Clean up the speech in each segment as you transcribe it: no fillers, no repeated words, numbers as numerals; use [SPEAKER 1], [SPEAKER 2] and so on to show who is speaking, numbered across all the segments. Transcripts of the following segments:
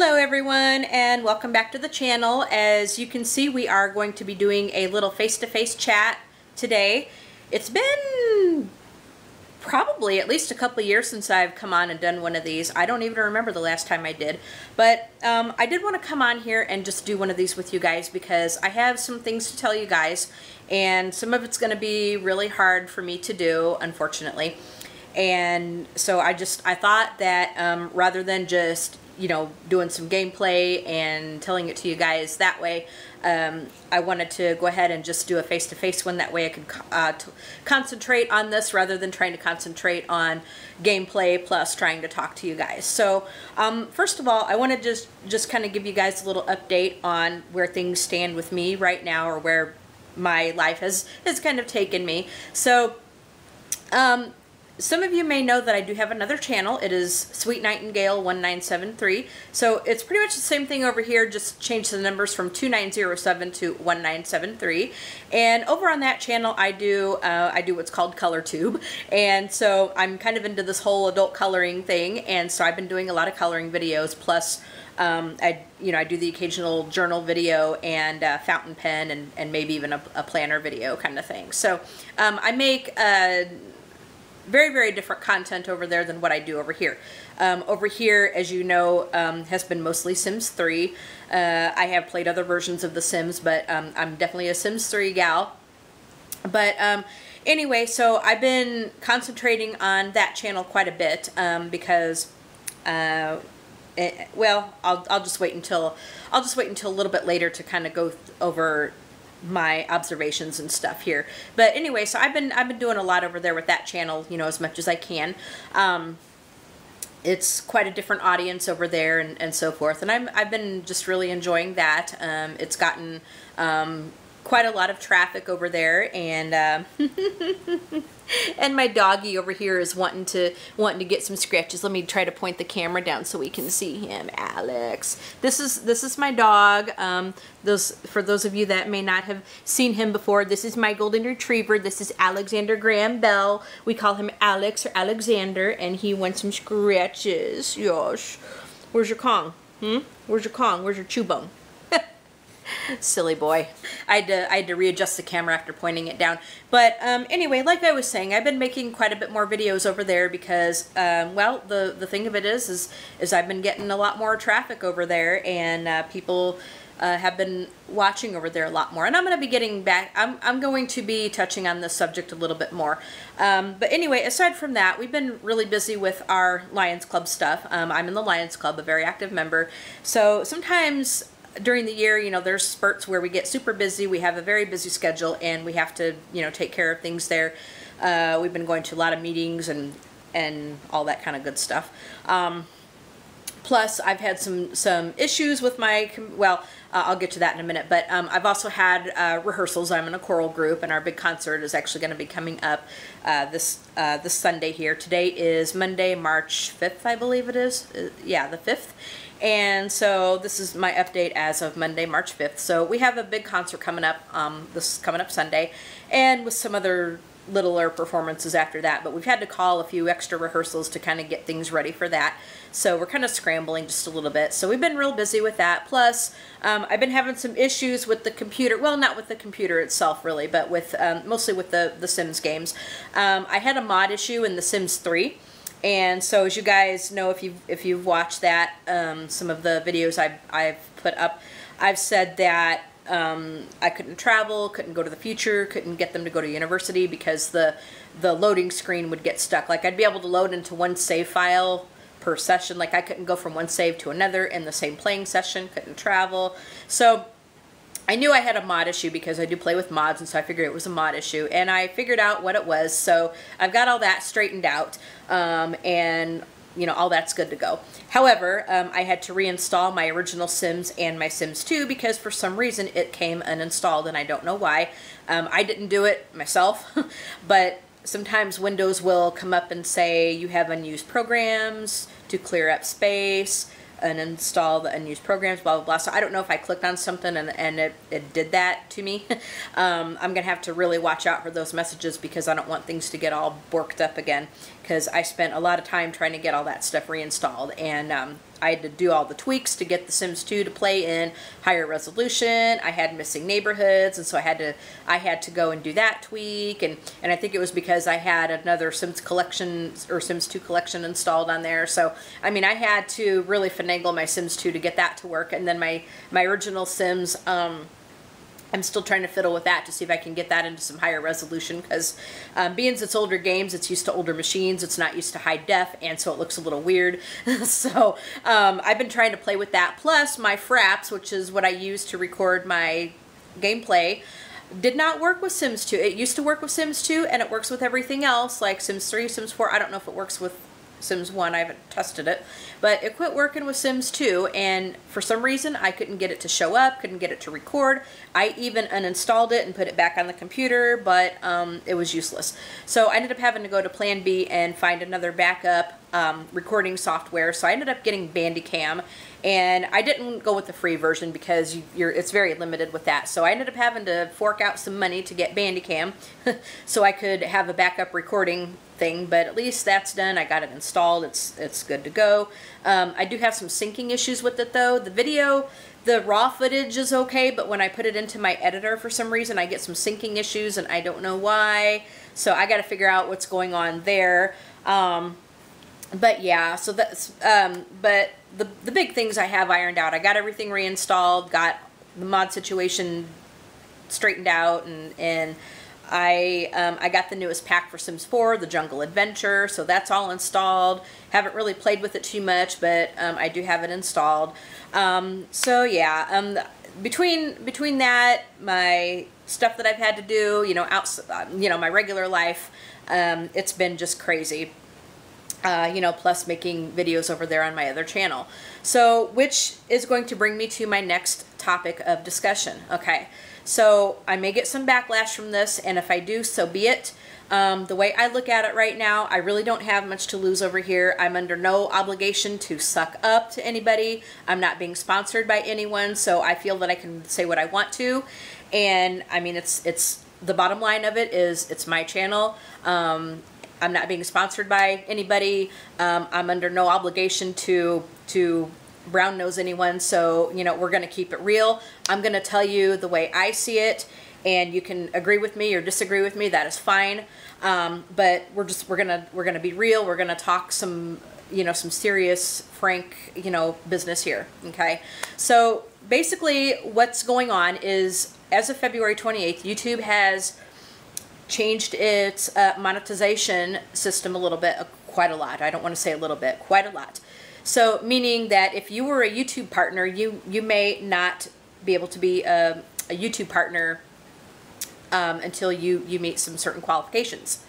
[SPEAKER 1] Hello everyone and welcome back to the channel. As you can see, we are going to be doing a little face-to-face chat today. It's been probably at least a couple of years since I've come on and done one of these. I don't even remember the last time I did, but I did want to come on here and just do one of these with you guys because I have some things to tell you guys, and some of it's going to be really hard for me to do, unfortunately. And so I thought that rather than just doing some gameplay and telling it to you guys that way, I wanted to go ahead and just do a face-to-face one. That way I could concentrate on this rather than trying to concentrate on gameplay plus trying to talk to you guys. So first of all, I want to just kind of give you guys a little update on where things stand with me right now, or where my life has kind of taken me. So some of you may know that I do have another channel. It is Sweet Nightingale 1973. So it's pretty much the same thing over here, just change the numbers from 2907 to 1973. And over on that channel, I do what's called color tube. And so I'm kind of into this whole adult coloring thing. And so I've been doing a lot of coloring videos. Plus, I do the occasional journal video and fountain pen and maybe even a planner video kind of thing. So I make very, very different content over there than what I do over here. Over here, as you know, has been mostly Sims 3. I have played other versions of The Sims, but I'm definitely a Sims 3 gal. But anyway, so I've been concentrating on that channel quite a bit because, well, I'll just wait until a little bit later to kind of go over my observations and stuff here. But anyway, so I've been doing a lot over there with that channel, as much as I can. It's quite a different audience over there and so forth, and I've been just really enjoying that. It's gotten quite a lot of traffic over there, and and my doggy over here is wanting to get some scratches. Let me try to point the camera down so we can see him. Alex, this is my dog. For those of you that may not have seen him before, this is my golden retriever. This is Alexander Graham Bell. We call him Alex or Alexander, and he wants some scratches. Yosh, where's your Kong? Where's your Kong? Where's your chew bone? Silly boy. I had to readjust the camera after pointing it down. But anyway, like I was saying, I've been making quite a bit more videos over there because, well, the thing of it is I've been getting a lot more traffic over there, and people have been watching over there a lot more. And I'm going to be getting back, I'm going to be touching on this subject a little bit more. But anyway, aside from that, we've been really busy with our Lions Club stuff. I'm in the Lions Club, a very active member. So sometimes during the year, there's spurts where we get super busy. We have a very busy schedule, and we have to, take care of things there. We've been going to a lot of meetings and all that kind of good stuff. Plus, I've had some issues with my, well, I'll get to that in a minute, but I've also had rehearsals. I'm in a choral group, and our big concert is actually going to be coming up this Sunday here. Today is Monday, March 5th, I believe it is. Yeah, the 5th. And so this is my update as of Monday, March 5th. So we have a big concert coming up, this coming up Sunday, and with some other littler performances after that. But we've had to call a few extra rehearsals to kind of get things ready for that. So we're kind of scrambling just a little bit. So we've been real busy with that. Plus, I've been having some issues with the computer. Well, not with the computer itself, really, but with mostly with the Sims games. I had a mod issue in The Sims 3. And so, as you guys know, if you've watched that, some of the videos I've put up, I've said that I couldn't travel, couldn't go to the future, couldn't get them to go to university because the loading screen would get stuck. Like, I'd be able to load into one save file per session. Like, I couldn't go from one save to another in the same playing session, couldn't travel. So I knew I had a mod issue because I do play with mods, and so I figured it was a mod issue, and I figured out what it was. So I've got all that straightened out, and all that's good to go. However, I had to reinstall my original Sims and my Sims 2 because for some reason it came uninstalled, and I don't know why. I didn't do it myself, but sometimes Windows will come up and say you have unused programs to clear up space, and install the unused programs, blah, blah, blah. So I don't know if I clicked on something and it did that to me. I'm going to have to really watch out for those messages because I don't want things to get all borked up again, because I spent a lot of time trying to get all that stuff reinstalled, and I had to do all the tweaks to get the Sims 2 to play in higher resolution. I had missing neighborhoods, and so I had to go and do that tweak, and I think it was because I had another Sims collection or Sims 2 collection installed on there. So I mean, I had to really finagle my Sims 2 to get that to work, and then my original Sims, I'm still trying to fiddle with that to see if I can get that into some higher resolution, because being it's older games, it's used to older machines, it's not used to high def, and so it looks a little weird. So I've been trying to play with that. Plus my fraps, which is what I use to record my gameplay, did not work with Sims 2. It used to work with Sims 2, and it works with everything else, like Sims 3, Sims 4. I don't know if it works with Sims 1, I haven't tested it, but it quit working with Sims 2, and for some reason I couldn't get it to show up, couldn't get it to record. I even uninstalled it and put it back on the computer, but it was useless. So I ended up having to go to Plan B and find another backup recording software. So I ended up getting Bandicam, and I didn't go with the free version because it's very limited with that. So I ended up having to fork out some money to get Bandicam so I could have a backup recording thing, but at least that's done. I got it installed. It's good to go. I do have some syncing issues with it though. The video, the raw footage is okay, but when I put it into my editor for some reason I get some syncing issues, and I don't know why. So I got to figure out what's going on there. But yeah, so that's but the big things I have ironed out. I got everything reinstalled, got the mod situation straightened out, and I got the newest pack for Sims 4, the Jungle Adventure, so that's all installed. Haven't really played with it too much, but I do have it installed. So yeah, between that, my stuff that I've had to do, you know, my regular life, it's been just crazy. You know, plus making videos over there on my other channel. So, which is going to bring me to my next topic of discussion. Okay, so I may get some backlash from this, and if I do, so be it. The way I look at it right now, I really don't have much to lose over here. I'm under no obligation to suck up to anybody. I'm not being sponsored by anyone, so I feel that I can say what I want to. And I mean, it's the bottom line of it is it's my channel. I'm not being sponsored by anybody. I'm under no obligation to brown nose anyone. So, you know, we're going to keep it real. I'm going to tell you the way I see it, and you can agree with me or disagree with me. That is fine. But we're going to be real. We're going to talk some, you know, some serious, frank, you know, business here. Okay. So basically what's going on is, as of February 28th, YouTube has changed its monetization system a little bit, quite a lot. I don't want to say a little bit, quite a lot. So meaning that if you were a YouTube partner, you may not be able to be a YouTube partner until you meet some certain qualifications.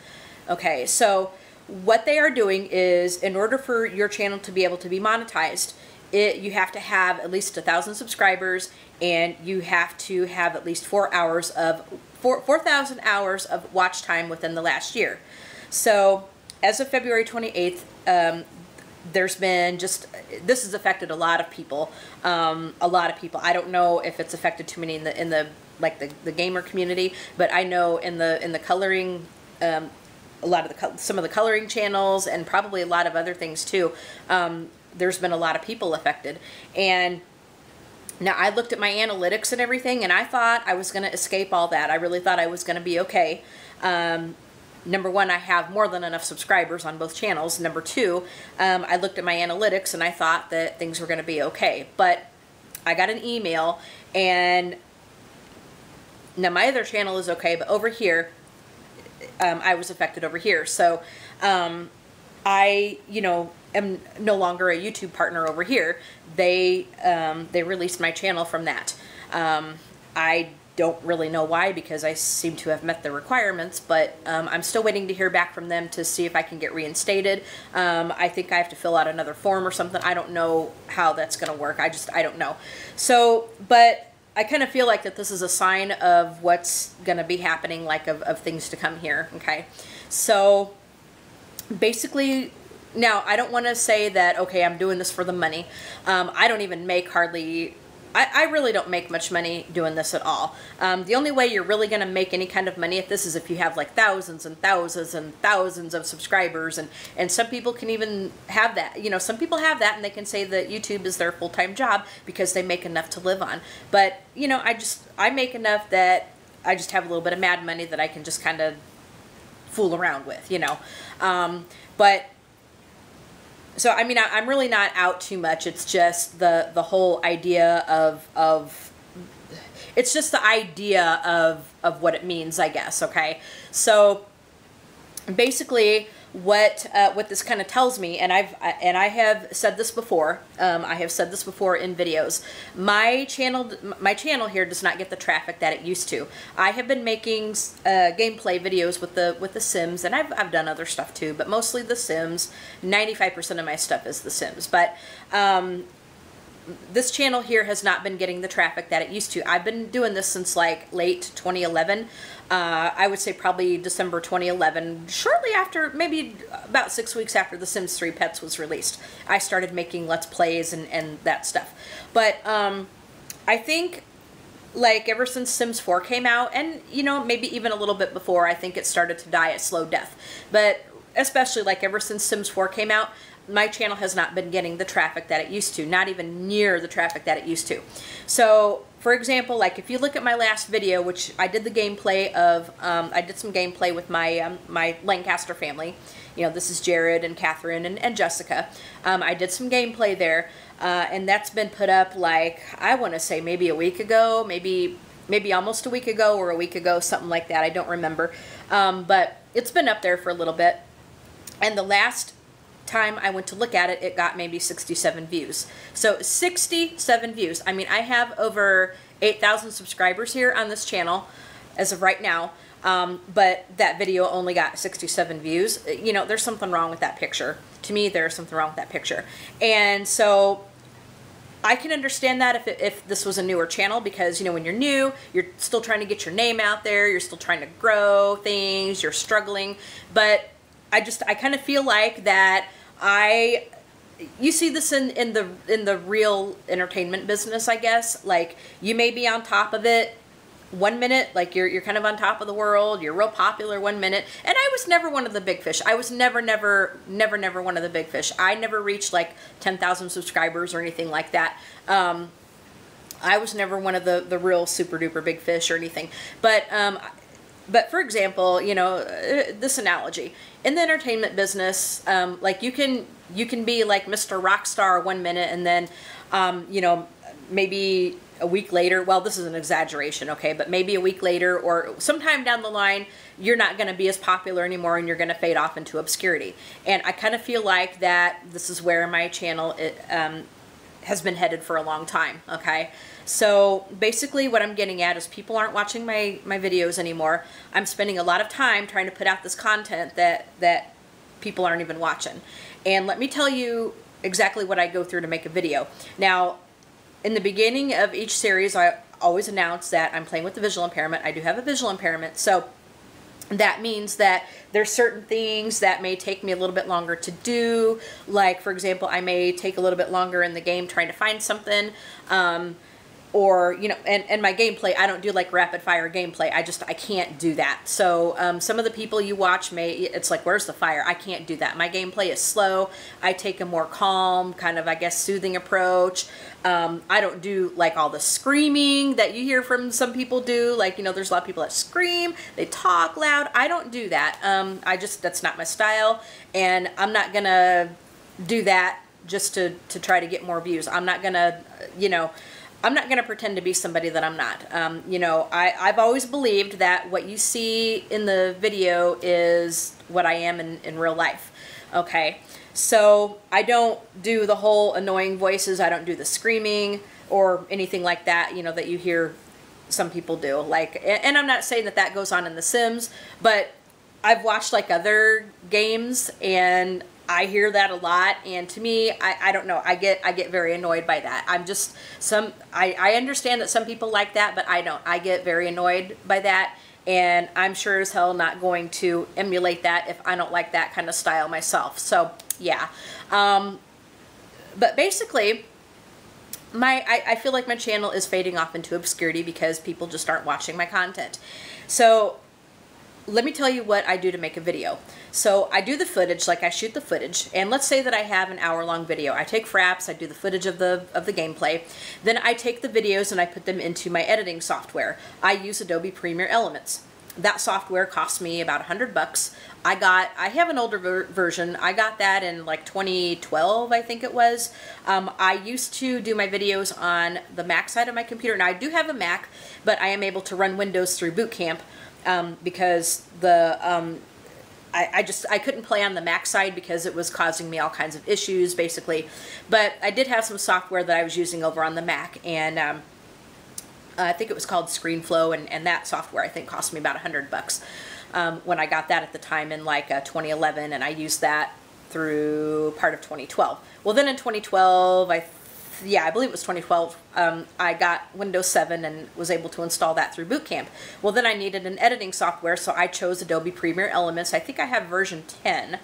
[SPEAKER 1] Okay, so what they are doing is, in order for your channel to be able to be monetized, you have to have at least 1,000 subscribers, and you have to have at least 4,000 hours of watch time within the last year. So as of February 28th, there's been this has affected a lot of people. I don't know if it's affected too many in the like the gamer community, but I know in the coloring, a lot of some of the coloring channels, and probably a lot of other things too. There's been a lot of people affected. And now I looked at my analytics and everything, and I thought I was going to escape all that. I really thought I was going to be okay. Number one, I have more than enough subscribers on both channels. Number two, I looked at my analytics and I thought that things were going to be okay. But I got an email, and now my other channel is okay, but over here, I was affected over here. So I, you know, am no longer a YouTube partner over here. They released my channel from that. I don't really know why, because I seem to have met the requirements, but I'm still waiting to hear back from them to see if I can get reinstated. I think I have to fill out another form or something. I don't know how that's going to work. I don't know. So, but I kind of feel like that this is a sign of what's going to be happening, like of things to come here. Okay. So basically, now I don't want to say that, okay, I'm doing this for the money. I don't even make hardly I really don't make much money doing this at all. The only way you're really going to make any kind of money at this is if you have like thousands and thousands and thousands of subscribers, and some people can even have that. You know, some people have that and they can say that YouTube is their full-time job because they make enough to live on. But, you know, I make enough that I just have a little bit of mad money that I can just kind of fool around with, you know. But so, I mean, I'm really not out too much. It's just the whole idea of it's just the idea of what it means, I guess, okay? So basically what this kind of tells me, and I have said this before, I have said this before in videos, my channel here does not get the traffic that it used to. I have been making gameplay videos with the Sims, and I've done other stuff too, but mostly the Sims. 95% of my stuff is the Sims, but this channel here has not been getting the traffic that it used to. I've been doing this since like late 2011. I would say probably December 2011, shortly after, maybe about 6 weeks after The Sims 3 Pets was released. I started making Let's Plays and that stuff. But I think like ever since Sims 4 came out, and you know, maybe even a little bit before, I think it started to die a slow death. But especially like ever since Sims 4 came out, my channel has not been getting the traffic that it used to, not even near the traffic that it used to. So, for example, like if you look at my last video, which I did the gameplay of, I did some gameplay with my my Lancaster family. You know, this is Jared and Catherine and Jessica. I did some gameplay there, and that's been put up like, I want to say maybe a week ago, maybe almost a week ago or a week ago, something like that. I don't remember. But it's been up there for a little bit. And the last time I went to look at it, it got maybe 67 views. So 67 views. I mean, I have over 8,000 subscribers here on this channel as of right now, but that video only got 67 views. You know, there's something wrong with that picture. To me, there's something wrong with that picture. And so I can understand that if this was a newer channel, because, you know, when you're new, you're still trying to get your name out there, you're still trying to grow things, you're struggling. But I kind of feel like that you see this in the real entertainment business, I guess. Like, you may be on top of it one minute, like you're kind of on top of the world, you're real popular one minute, and I was never one of the big fish. I was never one of the big fish. I never reached like 10,000 subscribers or anything like that. I was never one of the real super duper big fish or anything. But for example, you know, this analogy in the entertainment business, like you can be like Mr. Rockstar one minute, and then you know, maybe a week later, well, this is an exaggeration, okay, but maybe a week later or sometime down the line, you're not going to be as popular anymore and you're going to fade off into obscurity. And I kind of feel like that this is where my channel has been headed for a long time, okay? So basically what I'm getting at is people aren't watching my videos anymore. I'm spending a lot of time trying to put out this content that people aren't even watching. And let me tell you exactly what I go through to make a video. Now, in the beginning of each series, I always announce that I'm playing with the visual impairment. I do have a visual impairment, so that means that there's certain things that may take me a little bit longer to do. Like, for example, I may take a little bit longer in the game trying to find something. Or, you know, and my gameplay, I don't do like rapid fire gameplay. I can't do that. So some of the people you watch it's like, where's the fire? I can't do that. My gameplay is slow. I take a more calm, kind of, I guess, soothing approach. I don't do like all the screaming that you hear from some people do. Like, you know, there's a lot of people that scream, they talk loud. I don't do that. That's not my style. And I'm not gonna do that just to try to get more views. I'm not gonna, you know, I'm not going to pretend to be somebody that I'm not. You know, I've always believed that what you see in the video is what I am in real life. Okay, so I don't do the whole annoying voices. I don't do the screaming or anything like that, you know, that you hear some people do. Like, and I'm not saying that goes on in The Sims, but I've watched like other games and I hear that a lot, and to me, I don't know, I get very annoyed by that. I understand that some people like that, but I don't. I get very annoyed by that, and I'm sure as hell not going to emulate that if I don't like that kind of style myself. So yeah, but basically, I feel like my channel is fading off into obscurity because people just aren't watching my content. So let me tell you what I do to make a video. So I do the footage, like I shoot the footage, and let's say that I have an hour-long video. I take fraps, I do the footage of the gameplay, then I take the videos and I put them into my editing software. I use Adobe Premiere Elements. That software cost me about $100. I have an older version. I got that in like 2012, I think it was. I used to do my videos on the Mac side of my computer. Now I do have a Mac, but I am able to run Windows through Boot Camp because the I couldn't play on the Mac side because it was causing me all kinds of issues, basically. But I did have some software that I was using over on the Mac, and I think it was called ScreenFlow, and that software I think cost me about $100 when I got that at the time in like 2011, and I used that through part of 2012. Well, then in 2012, I believe it was 2012, I got Windows 7 and was able to install that through Boot Camp. Well, then I needed an editing software, so I chose Adobe Premiere Elements. I think I have version 10,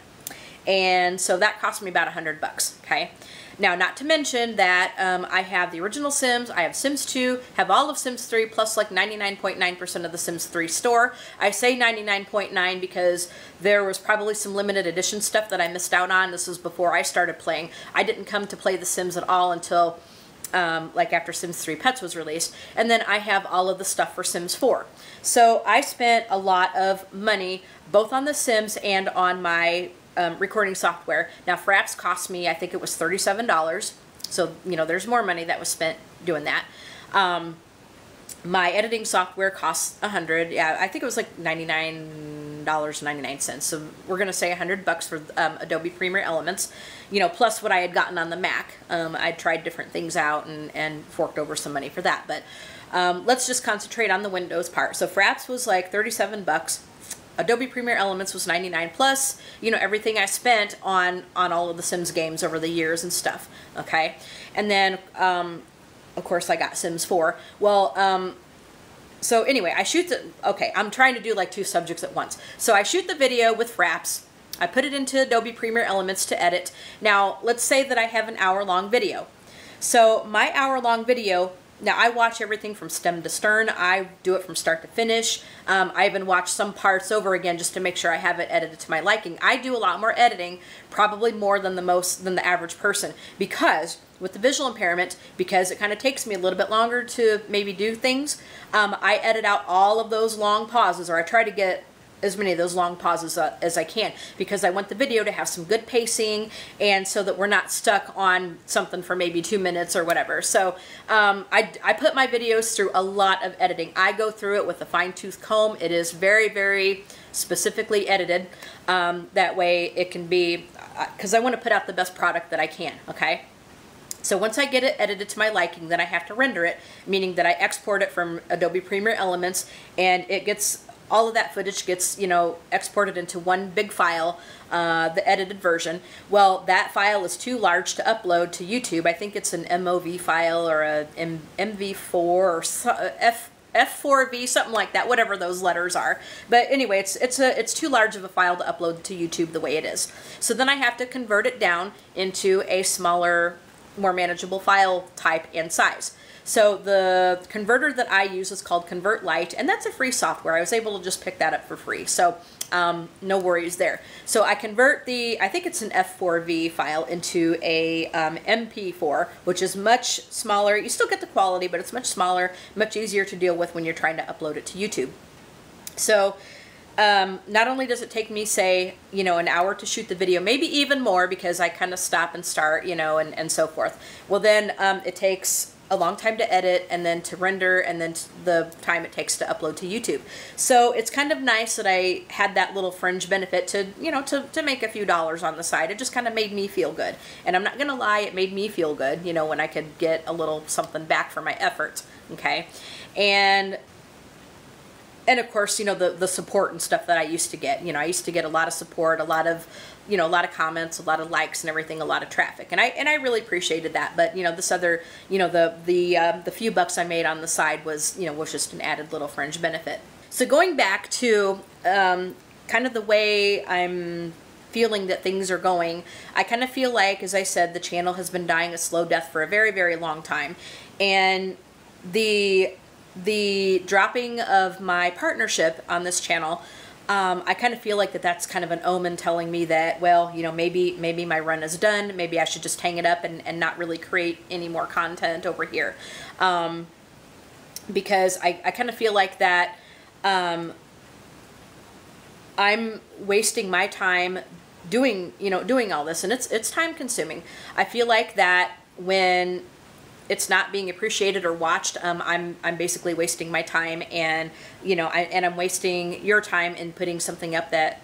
[SPEAKER 1] and so that cost me about $100, okay? Now, not to mention that I have the original Sims, I have Sims 2, have all of Sims 3, plus like 99.9% of the Sims 3 store. I say 99.9 because there was probably some limited edition stuff that I missed out on. This was before I started playing. I didn't come to play the Sims at all until like after Sims 3 Pets was released. And then I have all of the stuff for Sims 4. So I spent a lot of money both on the Sims and on my recording software. Now, fraps cost me, I think it was $37. So, you know, there's more money that was spent doing that. My editing software costs $100. Yeah, I think it was like $99.99. So we're gonna say $100 for Adobe Premiere Elements. You know, plus what I had gotten on the Mac. I'd tried different things out and forked over some money for that. But let's just concentrate on the Windows part. So fraps was like $37. Adobe Premiere Elements was $99 plus, you know, everything I spent on all of the Sims games over the years and stuff, okay? And then, of course, I got Sims 4. Well, so anyway, I shoot the, okay, I'm trying to do like two subjects at once. So I shoot the video with fraps. I put it into Adobe Premiere Elements to edit. Now, let's say that I have an hour-long video. So my hour-long video, now I watch everything from stem to stern. I do it from start to finish. I even watch some parts over again just to make sure I have it edited to my liking. I do a lot more editing, probably more than the average person, because with the visual impairment, because it kind of takes me a little bit longer to maybe do things, I edit out all of those long pauses, or I try to get as many of those long pauses as I can, because I want the video to have some good pacing, and so that we're not stuck on something for maybe 2 minutes or whatever. So I put my videos through a lot of editing. I go through it with a fine-tooth comb. It is very, very specifically edited. That way it can be, because I want to put out the best product that I can, okay? So once I get it edited to my liking, then I have to render it, meaning that I export it from Adobe Premiere Elements, and it gets, all of that footage gets, you know, exported into one big file, the edited version. Well, that file is too large to upload to YouTube. I think it's an MOV file or a MV4 or F4V, something like that, whatever those letters are. But anyway, it's too large of a file to upload to YouTube the way it is. So then I have to convert it down into a smaller, more manageable file type and size. So the converter that I use is called Convert Lite, and that's a free software. I was able to just pick that up for free, so no worries there. So I convert the, I think it's an F4V file, into a MP4, which is much smaller. You still get the quality, but it's much smaller, much easier to deal with when you're trying to upload it to YouTube. So not only does it take me, say, you know, an hour to shoot the video, maybe even more, because I kind of stop and start, you know, and so forth. Well, then it takes a long time to edit, and then to render, and then the time it takes to upload to YouTube. So it's kind of nice that I had that little fringe benefit to, you know, to make a few dollars on the side. It just kind of made me feel good. And I'm not gonna lie, it made me feel good, you know, when I could get a little something back for my efforts, okay? And of course, you know, the support and stuff that I used to get. You know, I used to get a lot of support, a lot of, you know, a lot of comments, a lot of likes and everything, a lot of traffic. And I really appreciated that. But, you know, this other, you know, the few bucks I made on the side was, you know, was just an added little fringe benefit. So going back to kind of the way I'm feeling that things are going. I kind of feel like, as I said, the channel has been dying a slow death for a very, very long time. And the dropping of my partnership on this channel, I kind of feel like that's kind of an omen telling me that, well, you know, maybe my run is done. Maybe I should just hang it up and not really create any more content over here. Because I kind of feel like that I'm wasting my time doing all this, and it's time consuming. I feel like that when it's not being appreciated or watched, I'm basically wasting my time, and I'm wasting your time in putting something up that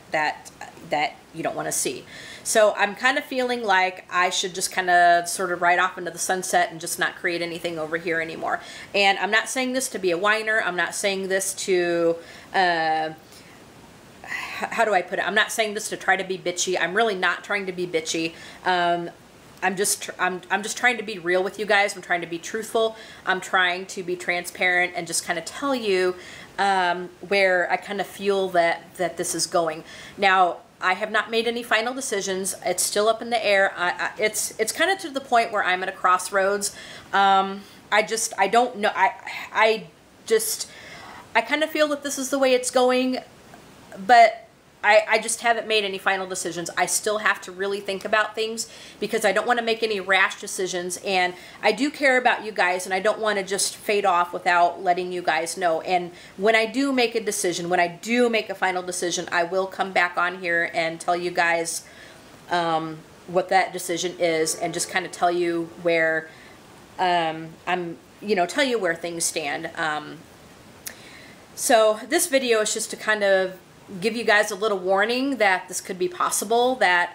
[SPEAKER 1] you don't want to see. So I'm kind of feeling like I should just kind of sort of ride off into the sunset and just not create anything over here anymore. And I'm not saying this to be a whiner. I'm not saying this to how do I put it? I'm not saying this to try to be bitchy. I'm really not trying to be bitchy. I'm just trying to be real with you guys. I'm trying to be truthful. I'm trying to be transparent and just kind of tell you where I kind of feel that this is going. Now, I have not made any final decisions. It's still up in the air. It's kind of to the point where I'm at a crossroads. I don't know. I kind of feel that this is the way it's going, but I just haven't made any final decisions. I still have to really think about things because I don't want to make any rash decisions, and I do care about you guys, and I don't want to just fade off without letting you guys know. And when I do make a decision, when I do make a final decision, I will come back on here and tell you guys what that decision is, and just kind of tell you where tell you where things stand. So this video is just to kind of give you guys a little warning that this could be possible, that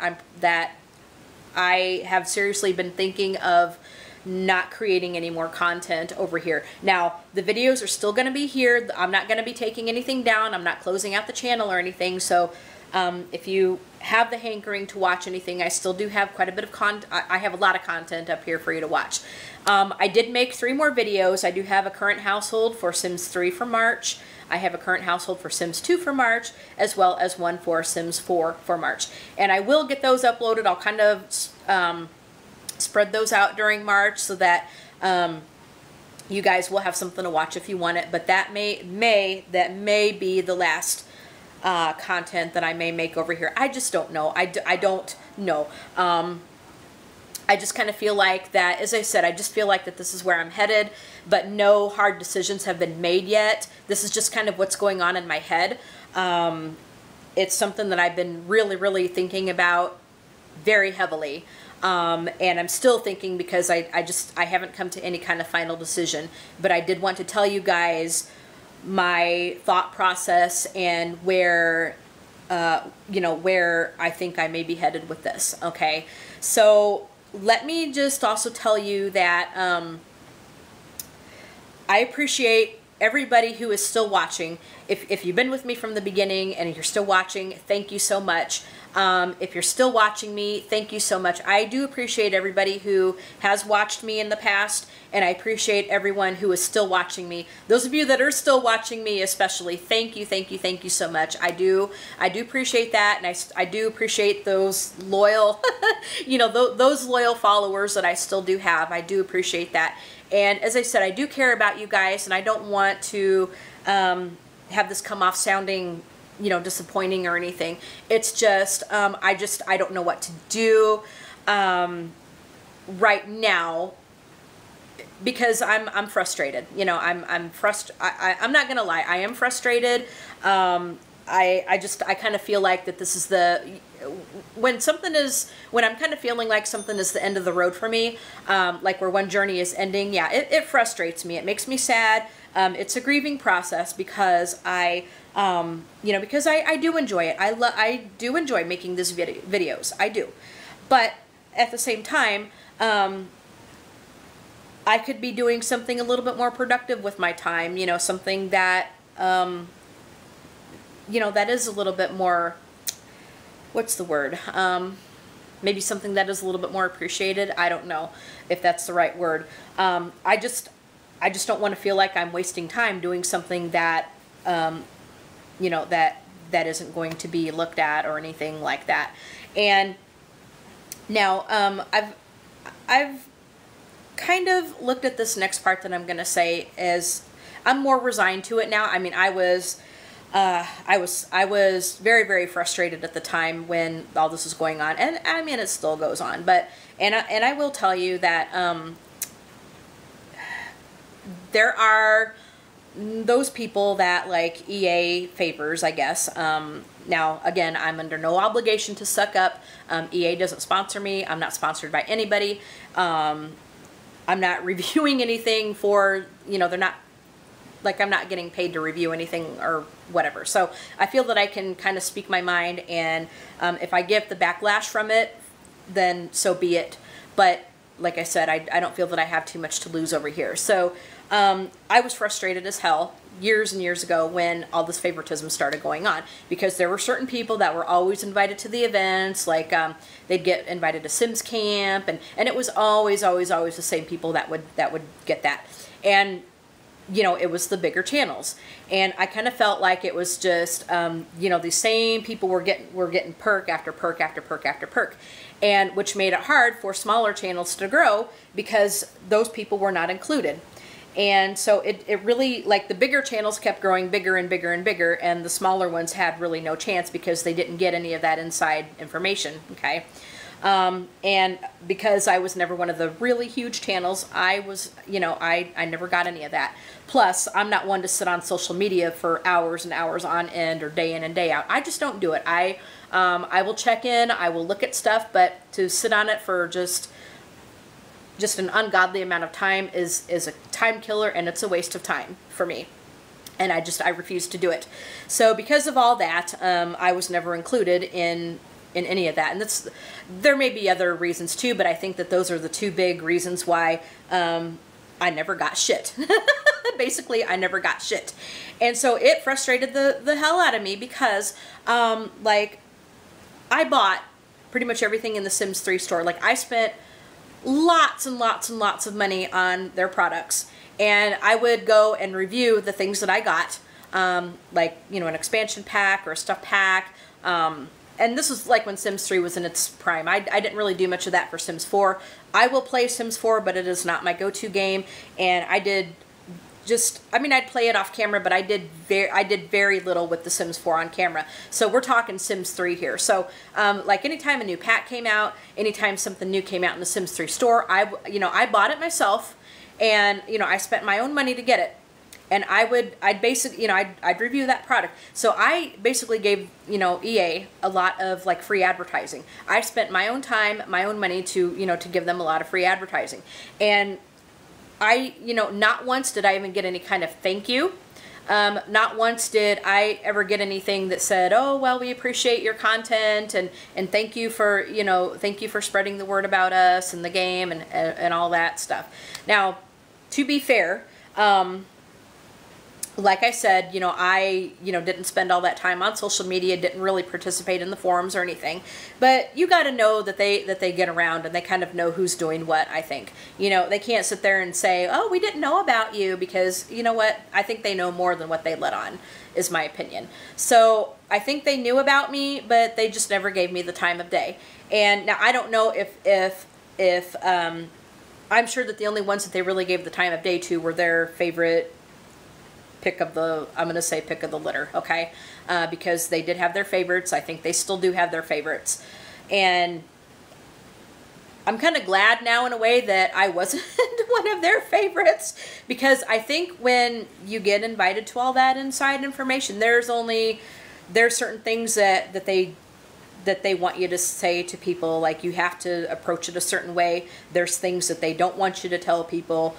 [SPEAKER 1] I have seriously been thinking of not creating any more content over here. Now, the videos are still going to be here. I'm not going to be taking anything down. I'm not closing out the channel or anything. So if you have the hankering to watch anything, I still do have quite a bit of I have a lot of content up here for you to watch. I did make 3 more videos. I do have a current household for Sims 3 for March. I have a current household for Sims 2 for March, as well as one for Sims 4 for March. And I will get those uploaded. I'll kind of spread those out during March so that you guys will have something to watch if you want it. But that may be the last content that I may make over here. I just don't know. I don't know. I just kind of feel like that, as I said, I just feel like that this is where I'm headed, but no hard decisions have been made yet. This is just kind of what's going on in my head. It's something that I've been really, really thinking about very heavily. And I'm still thinking because I haven't come to any kind of final decision, but I did want to tell you guys my thought process and where, where I think I may be headed with this. Okay. So let me just also tell you that I appreciate everybody who is still watching. If you've been with me from the beginning and you're still watching, thank you so much. If you're still watching me, thank you so much. I do appreciate everybody who has watched me in the past, and I appreciate everyone who is still watching me. Those of you that are still watching me especially, thank you so much. I do appreciate that, and I do appreciate those loyal, those loyal followers that I still do have. I do appreciate that. And as I said, I do care about you guys, and I don't want to have this come off sounding disappointing or anything. It's just, I don't know what to do right now because I'm frustrated. I'm frustrated. I'm not gonna lie, I am frustrated. I kind of feel like that this is when I'm kind of feeling like something is the end of the road for me, like where one journey is ending. Yeah, it frustrates me. It makes me sad. It's a grieving process because I do enjoy it. I do enjoy making these videos. I do. But at the same time, I could be doing something a little bit more productive with my time, something that, that is a little bit more, what's the word? Maybe something that is a little bit more appreciated. I don't know if that's the right word. I just don't want to feel like I'm wasting time doing something that, that isn't going to be looked at or anything like that. And now I've kind of looked at this next part that I'm going to say as I'm more resigned to it now. I mean, I was very, very frustrated at the time when all this was going on, and I mean, it still goes on. But and I will tell you that there are those people that like EA favors, I guess. Now, again, I'm under no obligation to suck up. EA doesn't sponsor me. I'm not sponsored by anybody. I'm not reviewing anything for, you know, they're not, like, I'm not getting paid to review anything or whatever. So I feel that I can kind of speak my mind, and if I get the backlash from it, then so be it. But like I said, I don't feel that I have too much to lose over here. So I was frustrated as hell years and years ago when all this favoritism started going on, because there were certain people that were always invited to the events, like they'd get invited to Sims Camp, and it was always the same people that would get that. And you know, it was the bigger channels, and I kind of felt like it was just you know, these same people were getting perk after perk after perk after perk, and which made it hard for smaller channels to grow because those people were not included. And so it really, like, the bigger channels kept growing bigger and bigger and bigger, and the smaller ones had really no chance because they didn't get any of that inside information, okay? And because I was never one of the really huge channels, I was, you know, I never got any of that. Plus, I'm not one to sit on social media for hours and hours on end or day in and day out. I just don't do it. I will check in, I will look at stuff, but to sit on it for just an ungodly amount of time is a time killer, and it's a waste of time for me. And I refuse to do it. So because of all that, I was never included in any of that. And there may be other reasons too, but I think that those are the two big reasons why I never got shit. Basically, I never got shit. And so it frustrated the hell out of me because, like, I bought pretty much everything in the Sims 3 store. Like, I spent lots and lots and lots of money on their products, and I would go and review the things that I got, like, you know, an expansion pack or a stuff pack, and this was like when Sims 3 was in its prime. I didn't really do much of that for Sims 4. I will play Sims 4, but it is not my go-to game, and I did just, I mean, I'd play it off camera, but I did very little with the Sims 4 on camera. So we're talking Sims 3 here. So like, anytime a new pack came out, anytime something new came out in the Sims 3 store, I bought it myself, and, you know, I spent my own money to get it. And I'd basically, you know, I'd review that product. So I basically gave, you know, EA a lot of, like, free advertising. I spent my own time, my own money to, you know, to give them a lot of free advertising. And you know, not once did I even get any kind of thank you. Not once did I ever get anything that said, oh, well, we appreciate your content, and thank you for, you know, thank you for spreading the word about us and the game and all that stuff. Now, to be fair, like I said, you know, I didn't spend all that time on social media, didn't really participate in the forums or anything. But you got to know that they get around, and they kind of know who's doing what, I think. You know, they can't sit there and say, oh, we didn't know about you, because, you know what, I think they know more than what they let on, is my opinion. So I think they knew about me, but they just never gave me the time of day. And now I don't know if I'm sure that the only ones that they really gave the time of day to were their favorite pick of the, I'm going to say pick of the litter, okay? Because they did have their favorites. I think they still do have their favorites. And I'm kind of glad now in a way that I wasn't one of their favorites, because I think when you get invited to all that inside information, there's certain things that they want you to say to people. Like, you have to approach it a certain way. There's things that they don't want you to tell people.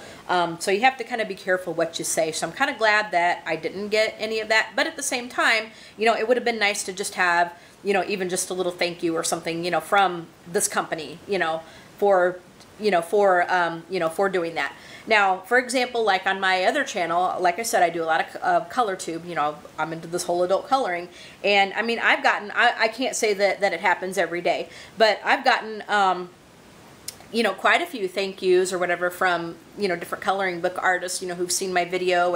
[SPEAKER 1] So you have to kind of be careful what you say. So I'm kind of glad that I didn't get any of that. But at the same time, you know, it would have been nice to just have, you know, even just a little thank you or something, you know, from this company, you know, for doing that. Now, for example, like on my other channel, like I said, I do a lot of color tube. You know, I'm into this whole adult coloring. And, I mean, I've gotten, I can't say that it happens every day, but I've gotten, you know, quite a few thank yous or whatever from, you know, different coloring book artists, you know, who've seen my video,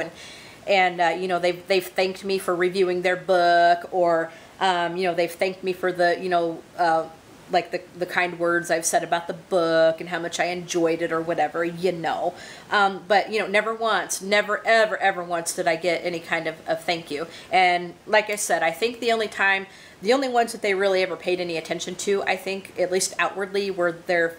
[SPEAKER 1] and you know, they've thanked me for reviewing their book, or, you know, they've thanked me for the, you know, like the kind words I've said about the book and how much I enjoyed it or whatever, you know. But, you know, never once, never, ever, ever once did I get any kind of thank you. And like I said, I think the only ones that they really ever paid any attention to, I think, at least outwardly, were their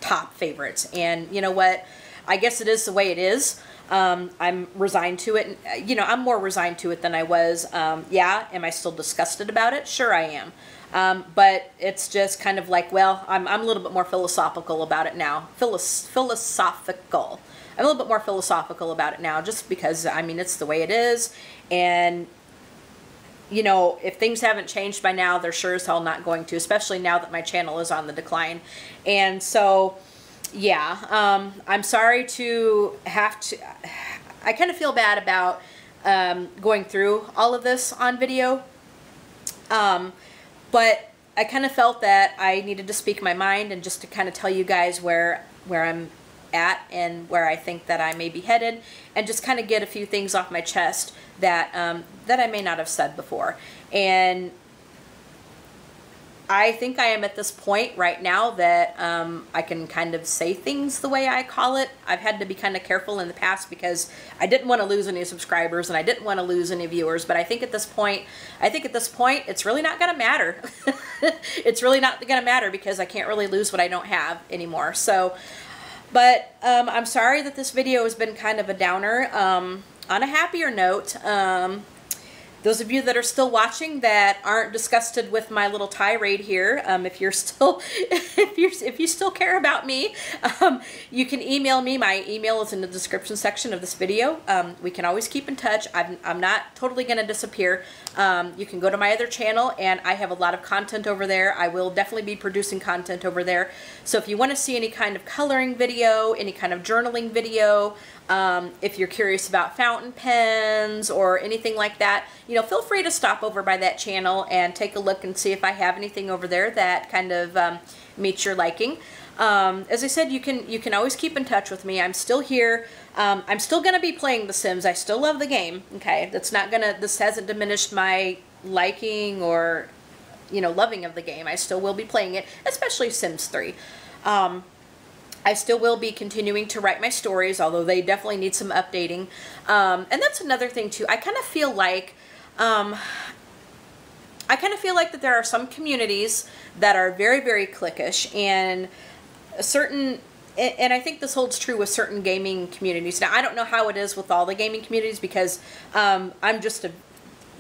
[SPEAKER 1] top favorites. And you know what? I guess it is the way it is. I'm resigned to it. And, you know, I'm more resigned to it than I was. Yeah, am I still disgusted about it? Sure I am. But it's just kind of like, well, I'm a little bit more philosophical about it now. Philosophical. I'm a little bit more philosophical about it now, just because, I mean, it's the way it is. And, you know, if things haven't changed by now, they're sure as hell not going to, especially now that my channel is on the decline. And so, yeah, I'm sorry to have to, I kind of feel bad about going through all of this on video. But I kind of felt that I needed to speak my mind and just to kind of tell you guys where I'm at and where I think that I may be headed, and just kind of get a few things off my chest that that I may not have said before. And I think I am at this point right now that I can kind of say things the way I call it. I've had to be kind of careful in the past because I didn't want to lose any subscribers and I didn't want to lose any viewers. But I think at this point, it's really not going to matter. It's really not going to matter because I can't really lose what I don't have anymore. So, but I'm sorry that this video has been kind of a downer. On a happier note, those of you that are still watching that aren't disgusted with my little tirade here, if you're still, if you still care about me, you can email me. My email is in the description section of this video. We can always keep in touch. I'm not totally going to disappear. You can go to my other channel, and I have a lot of content over there. I will definitely be producing content over there. So if you want to see any kind of coloring video, any kind of journaling video, if you're curious about fountain pens or anything like that, you know, feel free to stop over by that channel and take a look and see if I have anything over there that kind of meets your liking. As I said, you can always keep in touch with me. I'm still here. I'm still gonna be playing The Sims. I still love the game. Okay, this hasn't diminished my liking or, you know, loving of the game. I still will be playing it, especially Sims 3. I still will be continuing to write my stories, although they definitely need some updating. And that's another thing too. I kind of feel like that there are some communities that are very, very cliquish, and and I think this holds true with certain gaming communities. Now, I don't know how it is with all the gaming communities because I'm just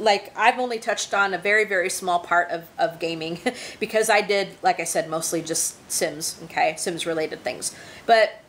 [SPEAKER 1] I've only touched on a very, very small part of gaming because I did, like I said, mostly just Sims, okay? Sims related things. But,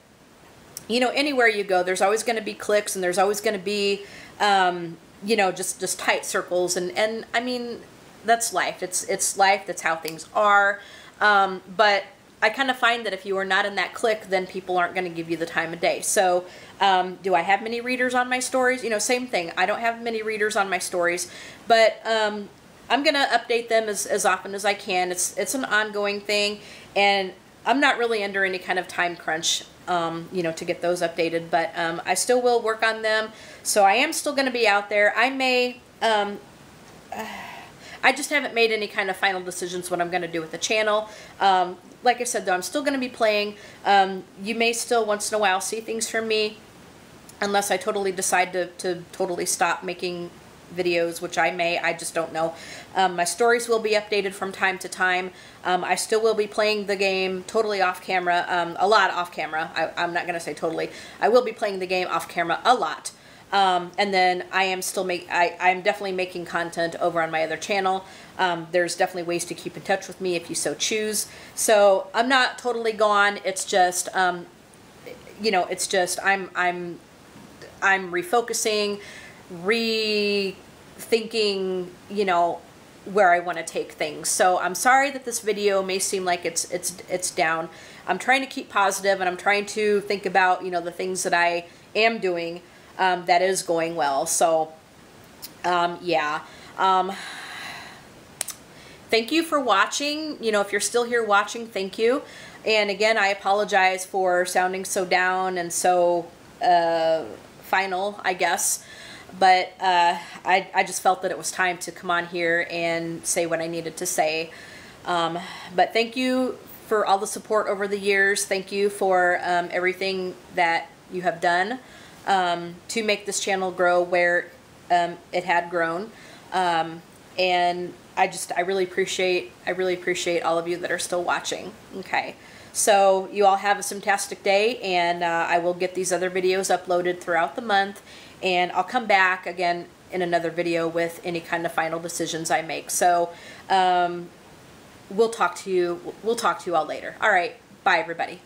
[SPEAKER 1] you know, anywhere you go, there's always going to be cliques, and there's always going to be, you know, just tight circles. And I mean, that's life. It's life. That's how things are. But I kind of find that if you are not in that clique, then people aren't going to give you the time of day. So, do I have many readers on my stories? You know, same thing. I don't have many readers on my stories, but I'm going to update them as often as I can. It's an ongoing thing, and I'm not really under any kind of time crunch, you know, to get those updated, but I still will work on them. So I am still going to be out there. I may... I just haven't made any kind of final decisions what I'm going to do with the channel. Like I said, though, I'm still going to be playing. You may still, once in a while, see things from me, unless I totally decide to totally stop making videos, which I may. I just don't know. My stories will be updated from time to time. I still will be playing the game totally off camera, a lot off camera. I'm not going to say totally. I will be playing the game off camera a lot. And then I am still I'm definitely making content over on my other channel. There's definitely ways to keep in touch with me if you so choose. So I'm not totally gone. It's just, you know, it's just I'm refocusing, rethinking, you know, where I want to take things. So I'm sorry that this video may seem like it's down. I'm trying to keep positive, and I'm trying to think about, you know, the things that I am doing that is going well. So yeah, thank you for watching. You know, if you're still here watching, thank you. And again, I apologize for sounding so down and so final, I guess. But I just felt that it was time to come on here and say what I needed to say. But thank you for all the support over the years. Thank you for everything that you have done to make this channel grow where it had grown. And I really appreciate all of you that are still watching. Okay. So you all have a fantastic day, and I will get these other videos uploaded throughout the month, and I'll come back again in another video with any kind of final decisions I make. So we'll talk to you all later. All right. Bye, everybody.